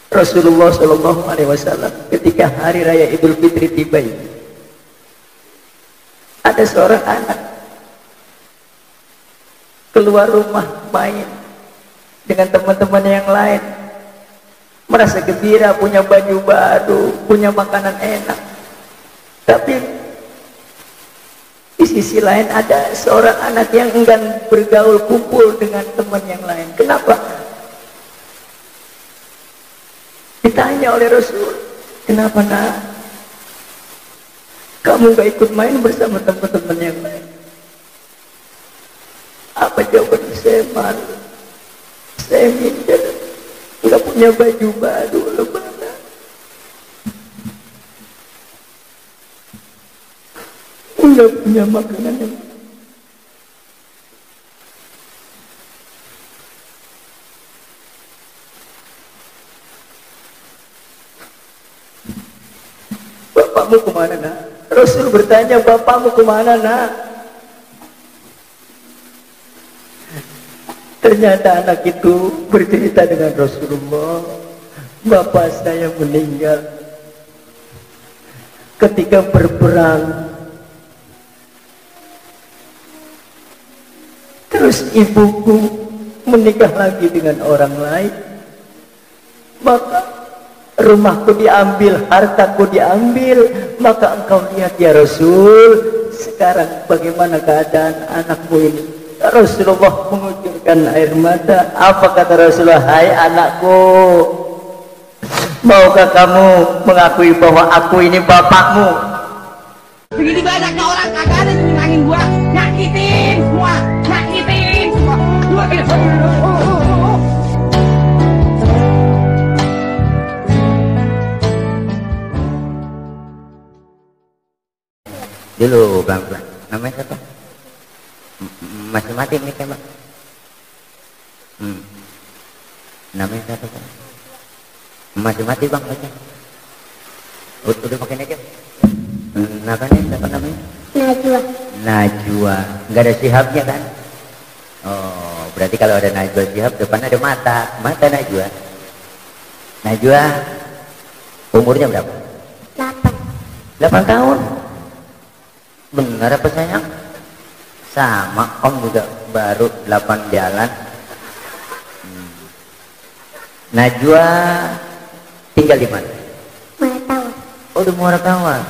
Rasulullah Shallallahu Alaihi Wasallam ketika hari raya Idul Fitri tiba ini, ada seorang anak keluar rumah main dengan teman-teman yang lain, merasa gembira, punya baju baru, punya makanan enak. Tapi di sisi lain ada seorang anak yang enggan bergaul kumpul dengan teman yang lain. Kenapa? Ditanya oleh Rasul, kenapa nak? Kamu gak ikut main bersama teman-teman yang lain? Apa jawaban saya? Malu, saya minder, nggak punya baju baru lebaran, nggak punya makanan yang bapakmu kemana nak? Rasul bertanya, bapakmu kemana nak? Ternyata anak itu bercerita dengan Rasulullah, bapak saya meninggal ketika berperang. Terus ibuku menikah lagi dengan orang lain, maka rumahku diambil, hartaku diambil. Maka engkau lihat ya Rasul, sekarang bagaimana keadaan anakmu ini? Rasulullah mengucurkan air mata. Apa kata Rasulullah? Hai anakku, maukah kamu mengakui bahwa aku ini bapakmu? Begini banyaknya orang kagak ada yang nyenangin gua, nyakitin semua. Dulu pelan-pelan. Namanya siapa? Masih mati nih Mbak. Namanya siapa Pak? Masih mati Bang baca. Udah pakai aja. Namanya siapa namanya? Najwa. Najwa. Enggak ada sihabnya kan? Oh, berarti kalau ada Najwa sihab depan ada mata. Mata Najwa. Najwa umurnya berapa? 8 tahun. Benar apa sayang? Sama om juga baru 8 jalan. Najwa tinggal di mana? Muara. Oh di Muara Tawar.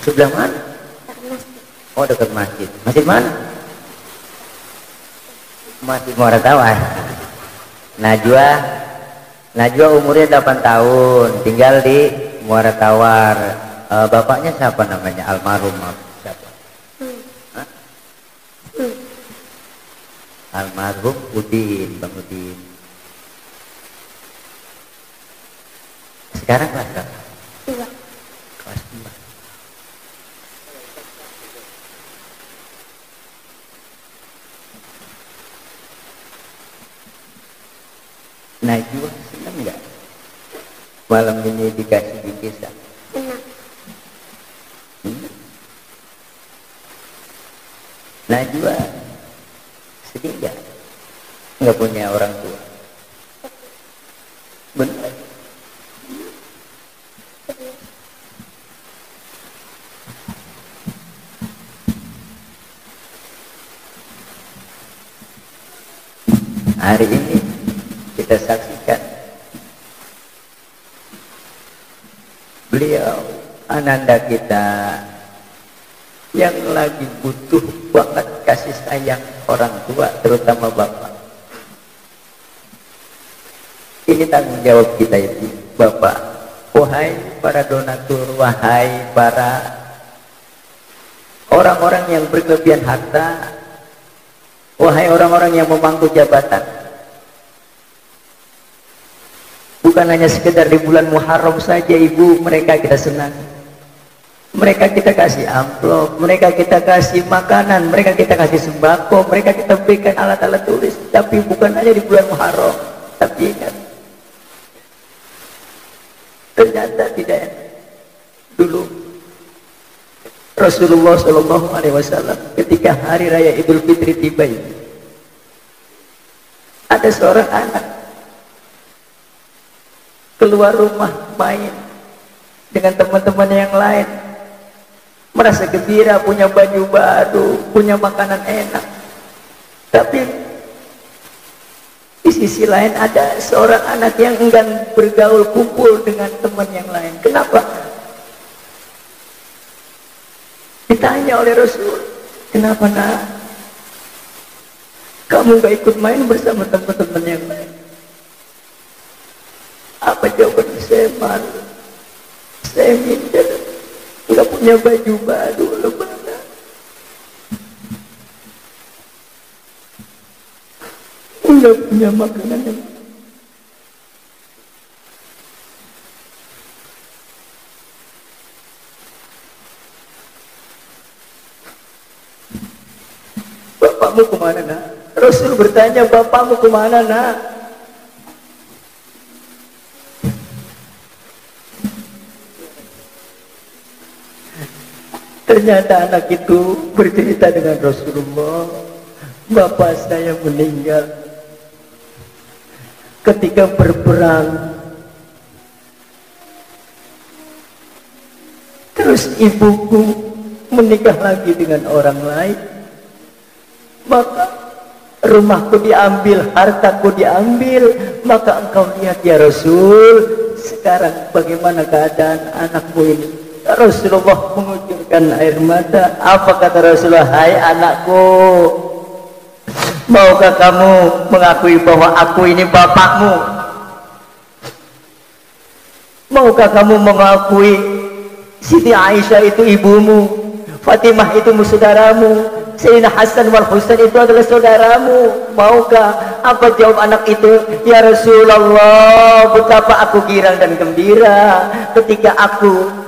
Sebelah mana? Oh dekat masjid. Masjid mana? Masjid Muara Tawar. Najwa umurnya 8 tahun, tinggal di Muara Tawar. Bapaknya siapa namanya? Almarhum siapa? Almarhum Udin, Bang Udin. Sekarang kelas berapa? 2. Kelas 2. Najwa senang nggak malam ini dikasih bingkisan? Senang. Najwa sedih nggak punya orang tua? Benar. Hari ini kita saksikan beliau ananda kita yang lagi butuh banget kasih sayang orang tua, terutama bapak. Ini tanggung jawab kita itu, bapak. Wahai para donatur, wahai para orang-orang yang berkelebihan harta, wahai orang-orang yang memangku jabatan. Bukan hanya sekedar di bulan Muharram saja ibu, mereka kita senang. Mereka kita kasih amplop, mereka kita kasih makanan, mereka kita kasih sembako, mereka kita berikan alat-alat tulis. Tapi bukan hanya di bulan Muharram. Tapi ingat, ternyata tidak enak. Dulu Rasulullah Shallallahu Alaihi Wasallam ketika hari raya Idul Fitri tiba ini, ada seorang anak keluar rumah main dengan teman-teman yang lain, merasa gembira, punya baju baru, punya makanan enak. Tapi di sisi lain ada seorang anak yang enggan bergaul kumpul dengan teman yang lain. Kenapa? Ditanya oleh Rasul, kenapa nak? Kamu gak ikut main bersama teman-teman yang lain? Apa jawaban saya? Malu, saya minder, gak punya baju baru lebaran, gak punya makanan yang bapakmu kemana nak? Rasul bertanya, bapakmu kemana nak? Ternyata anak itu bercerita dengan Rasulullah, bapak saya meninggal ketika berperang. Terus ibuku menikah lagi dengan orang lain, maka rumahku diambil, hartaku diambil. Maka engkau lihat ya Rasul, sekarang bagaimana keadaan anakmu ini? Rasulullah mengucurkan air mata. Apa kata Rasulullah? Hai anakku, maukah kamu mengakui bahwa aku ini bapakmu? Maukah kamu mengakui Siti Aisyah itu ibumu, Fatimah itu saudaramu, Sayyidina Hasan wal Husain itu adalah saudaramu? Maukah? Apa jawab anak itu? Ya Rasulullah, betapa aku girang dan gembira ketika aku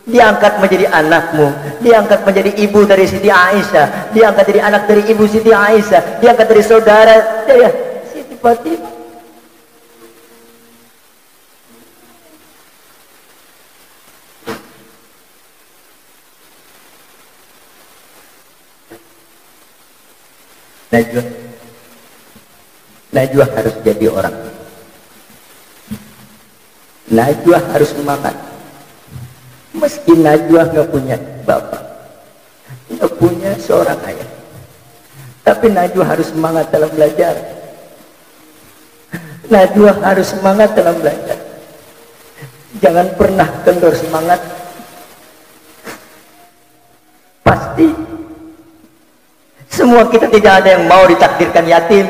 diangkat menjadi anakmu, diangkat menjadi ibu dari Siti Aisyah, diangkat jadi anak dari ibu Siti Aisyah, diangkat dari saudara dari Siti Fatimah. Najwa harus jadi orang. Najwa harus semangat. Meski Najwa nggak punya bapak, nggak punya seorang ayah, tapi Najwa harus semangat dalam belajar. Najwa harus semangat dalam belajar. Jangan pernah kendor semangat. Pasti semua kita tidak ada yang mau ditakdirkan yatim.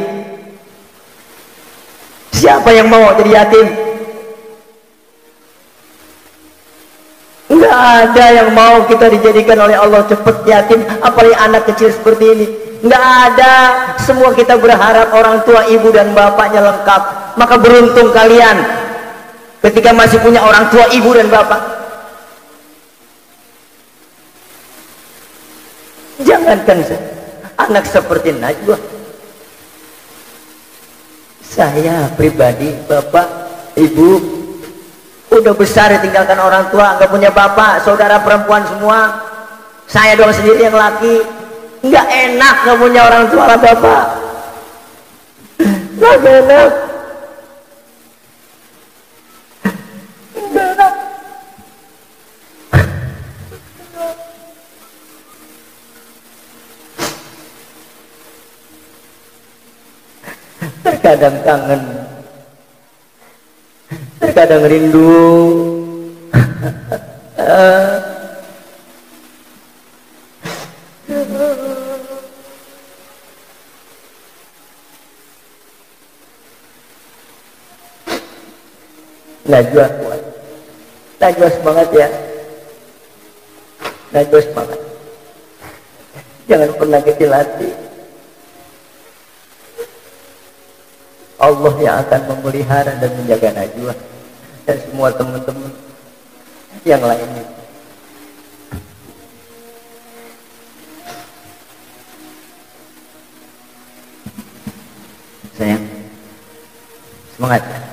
Siapa yang mau jadi yatim? Enggak ada yang mau kita dijadikan oleh Allah cepat yatim, apalagi anak kecil seperti ini. Enggak ada. Semua kita berharap orang tua, ibu dan bapaknya lengkap. Maka beruntung kalian ketika masih punya orang tua, ibu dan bapak. Jangankan anak seperti Najwa, saya pribadi, bapak, ibu udah besar ditinggalkan orang tua, nggak punya bapak, saudara perempuan semua, saya doang sendiri yang laki. Nggak enak nggak punya orang tua lah bapak, nggak enak, nggak enak. Terkadang kangen, terkadang rindu. Najwa kuat, Najwa semangat ya, Najwa semangat, jangan pernah kecil hati. Allah yang akan memelihara dan menjaga Najwa dan semua teman-teman yang lainnya. Sayang, semangat ya.